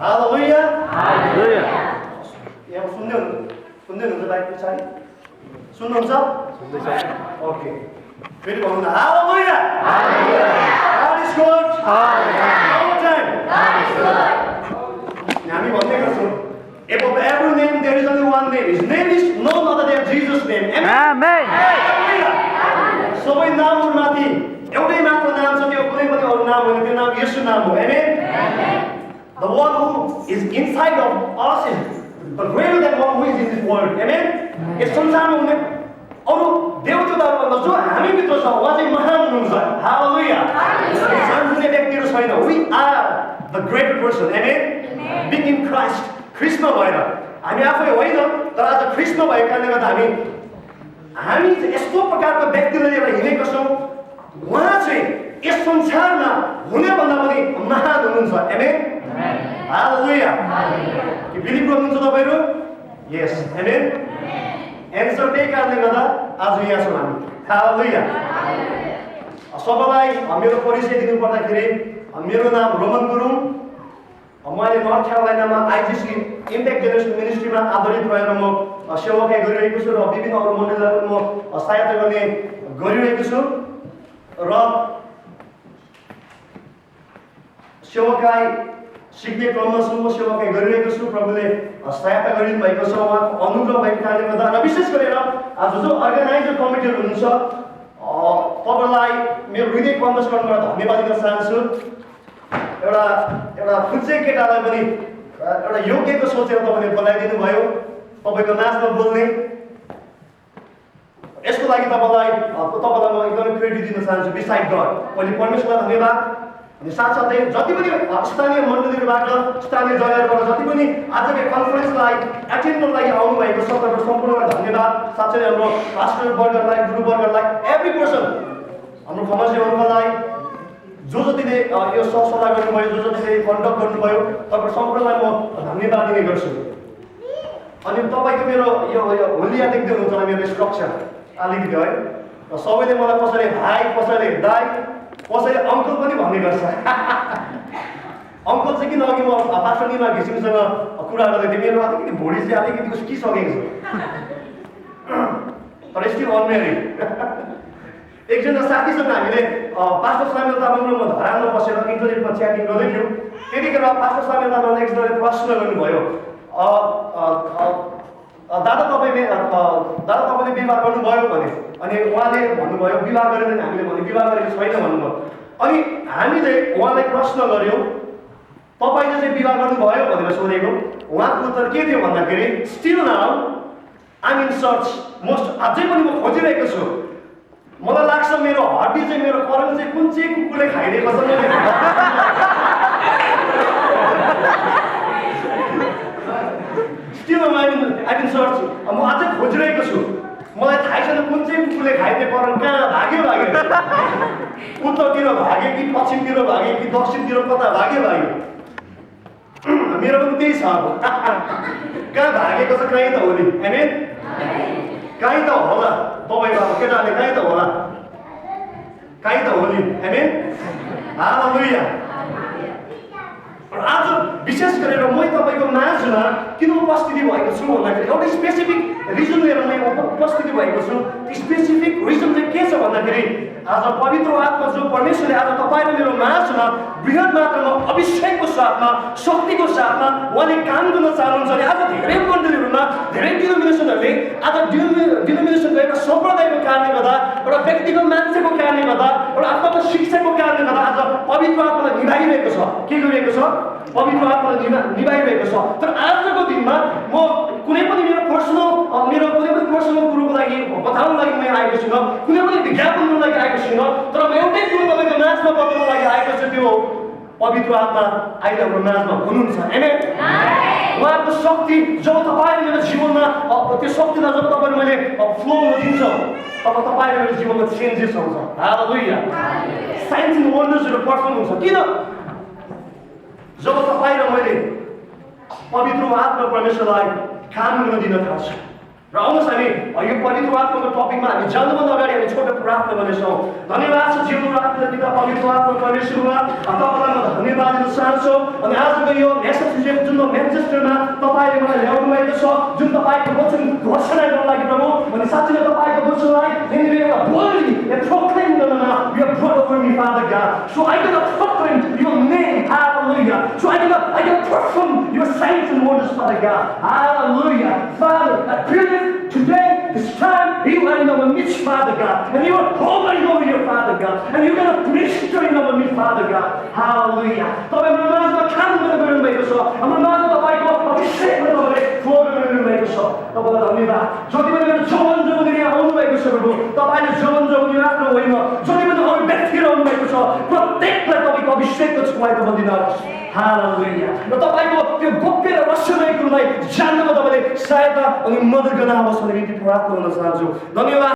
हालेलुया हालेलुया। यहाँ सुन्दै हुनुहुन्छ बाइक पछाडि सुन्नुहुन्छ ओके फेरि भन्नु न हालेलुया God is good all the time हामी भन्दै गर्छौँ above every name there is only one name his name is none other than Jesus name Amen. सबै नामहरुमाथि एउटै मात्र नाम छ त्यो कुनै पनि अरू नाम होइन त्यो नाम येशू नाम हो आमेन The one who is inside of us is greater than one who is in this world amen यस संसारमा हुने अरू देवदूतहरुभन्दा जो हामी भित्र छ उहाँ चाहिँ महान हुनुहुन्छ हालेलुया सानसानो व्यक्तिहरु छैन we are the greater person amen being in Christ ख्रीष्टमा भएर हामी आफै होइन तर आज ख्रीष्टमा भएको कारणले गर्दा हामी चाहिँ यस्तो प्रकारको व्यक्तिलाई लिएर हिँडेका छौँ उहाँ चाहिँ यस संसारमा हुने भन्दा पनि महान हुनुहुन्छ आमेन हालेलुया के बिलिभ गर्नुहुन्छ तपाईहरु यस आमेन एन्सर त्यही कारणले गर्दा आज यहाँ छौँ हामी हालेलुया सबैलाई मेरो परिचय दिनु पर्दाखेरि मेरो नाम रोमन गुरुङ मैले नर्थ क्यारोलाइनामा आइजिसी इम्प्याक्ट जेनेरेसन मिनिस्ट्रीमा आधारित रहेर म सेवाकाई गरिरहेको छु र विभिन्न अरू मण्डलीलाई म सहायता गर्ने गरिरहेको छु र सेवाकाई सिक्ने क्रममा छु म सेवाकाई गरिरहेको छु प्रभुले सहायता गरिदिनु भएको छ उहाँको अनुग्रह भएको कारणले गर्दा र विशेष गरेर आज जो अर्गनाइजर कमिटीहरू हुनुहुन्छ तपाईँलाई मेरो हृदय कन्भर्स गर्नबाट धन्यवाद दिन चाहन्छु एउटा खुच्चे केटालाई पनि एउटा योग्यको सोचेर तपाईँले बोलाइदिनु भयो तपाईँको नाचमा बोल्ने यसको लागि तपाईँलाई म एकदमै क्रेडिट दिन चाहन्छु बिसाइड गड पहिले परमेश्वरलाई धन्यवाद अनि साथसाथै जति पनि स्थानीय मण्डलीहरूबाट स्थानीय जग्गाहरूबाट जति पनि आजको कन्फरेन्सलाई एटेन्ड गर्नलाई आउनु भएको छ तपाईँको सम्पूर्णलाई धन्यवाद साथै हाम्रो पास्टर वर्गहरूलाई गुरुवर्गहरूलाई एभ्री पर्सन हाम्रो खमासी अङ्कललाई जो जतिले यो सल्लाह गर्नुभयो जो जतिले कन्डक्ट गर्नुभयो तपाईँ सम्पूर्णलाई म धन्यवाद दिने गर्छु अनि तपाईँको मेरो यो होलिया देख्दै हुनुहुन्छ मेरो स्ट्रक्चर अलिकति है र सबैले मलाई कसैले भाइ कसैले दाइ कसैले अङ्कल पनि भन्ने गर्छ अङ्कल चाहिँ किन अघि म पास्टर निमा घिसिङसँग कुरा गर्दै थिएँ मेरो अलिकति भोडी चाहिँ अलिकति सुकिसकेको छ तर स्टिल अनम्यारिड एकजना साथीसँग हामीले पास्टर सामेल तामाङ र म धरानमा बसेर इन्टरनेटमा च्याटिङ गर्दै थियौँ त्यतिखेर पास्टर सामेल तामाङले एकजनाले प्रश्न गर्नुभयो दादा तपाईँले विवाह गर्नुभयो भने अनि उहाँले भन्नुभयो विवाह गरेन हामीले भने विवाह गरेको छैन भन्नुभयो अनि हामीले उहाँलाई प्रश्न गर्यौँ तपाईँले चाहिँ विवाह गर्नुभयो भनेर सोधेको उहाँको उत्तर के थियो भन्दाखेरि still now I in search most अझै पनि म खोजिरहेको छु मलाई लाग्छ मेरो हड्डी चाहिँ मेरो करम चाहिँ कुन चाहिँ कुकुरले खाइदिएको छ स्टिल आइ इन सर्च म अझै खोजिरहेको छु मलाई थाहै छैन कुन चाहिँ कुकुरले खाइदिने करम कहाँ भाग्यो उत्तरतिर भाग्यो कि पश्चिमतिर भाग्यो कि दक्षिणतिर कता भाग्यो मेरो पनि त्यही छ अब कहाँ भागेको छ कहीँ त हो नि आमेन कहीँ त होला तपाईँको अब केटाले कहीँ त होला कहीँ त हो नि आमेन हालेलुया आज विशेष गरेर म तपाईँको माझमा किन उपस्थिति भएको छु भन्दाखेरि एउटा स्पेसिफिक रिजन लिएर म उपस्थिति भएको छु स्पेसिफिक रिजन चाहिँ के छ भन्दाखेरि आज पवित्र आत्मा जो परमेश्वरले आज तपाईँ र मेरो माझमा बृहत मात्रामा अभिषेकको साथमा शक्तिको साथमा उहाँले काम गर्न चाहनुहुन्छ भने आज धेरै मण्डलीहरूमा धेरै डिनोमिनेसनहरूले आज डिनोमिनेसनको एउटा सम्प्रदायको कारणले गर्दा एउटा व्यक्तिगत मान्छेको कारणले गर्दा एउटा आत्माको शिक्षाको कारणले गर्दा आज पवित्र आत्मालाई निभाइरहेको छ के गरिरहेको छ पवित्र आत्मालाई निभाइरहेको छ तर आजको दिनमा म कुनै पनि मेरो कुनै पनि पर्सनल कुरोको लागि बताउन लागि म आएको छुइनँ कुनै पनि विज्ञापनको लागि आएको छुइनँ तर म एउटै कुरो तपाईँको नाचमा बताउन लागि आएको छु त्यो पवित्र आत्मा अहिले हाम्रो नाचमा हुनुहुन्छ आमेन उहाँको शक्ति जब तपाईँले मेरो जीवनमा त्यो शक्तिलाई जब तपाईँले मैले फ्लो दिन्छ तब तपाईँले मेरो जीवनमा चेन्जेस आउँछ हालेलुया साइन्स एन्ड वन्डर्सहरू पर्फर्म हुन्छ किन जब तपाईँ र मैले पवित्र आत्मा परमेश्वरलाई काम गर्न दिन थाल्छु र आउनुहोस् हामी यो पवित्र आत्माको टपिकमा हामी जानुभन्दा अगाडि हामी छोटो प्रार्थना गर्नेछौँ। धन्यवाद छ जिउनुको आत्मा पिता पवित्र आत्मा परमेश्वरमा तपाईँलाई म धन्यवाद दिन चाहन्छु। अनि आजको यो मेसेज जुन म्यान्चेस्टरमा तपाईँले मलाई ल्याउनु भएको छ, जुन तपाईँको वचन घोषणा गर्नको लागि प्रभु, अनि साँच्चै नै तपाईँको वचनलाई एउटा बोल्ने proclaim गर्नमा you have brought over me, Father God. So I gotta proclaim your name, hallelujah. So I gotta perform your signs and wonders, Father God, hallelujah. Father, I pray that today, this time, you are in our midst, Father God, and you are hovering over here, Father God, and you're gonna minister in our midst, Father God, hallelujah. तपाईँ हाम्रो माझमा काम गर्नु भएको छ, हाम्रो माझमा तपाईँको अभिषेकमा तपाईँले फ्लो गर्नु भएको छ। तपाईँलाई धन्यवाद। जति पनि मेरो जीवन जोगाउन यहाँ आउनु भएको छ प्रभु, तपाईँले जीवन जोगाउनु आफ्नो होइन, जति पनि अरू व्यक्तिहरू आउनु भएको छ, प्रत्येकलाई तपाईँको अभिषेकको छुवाएको बन्दिनुहोस्, हालेलुया। र तपाईँको त्यो गोप्य र रहस्यमय कुरोलाई जान्नमा तपाईँले सहायता अनि मद्दत गर्न आवश्यक, निम्ति प्रार्थना गर्न चाहन्छु। धन्यवाद।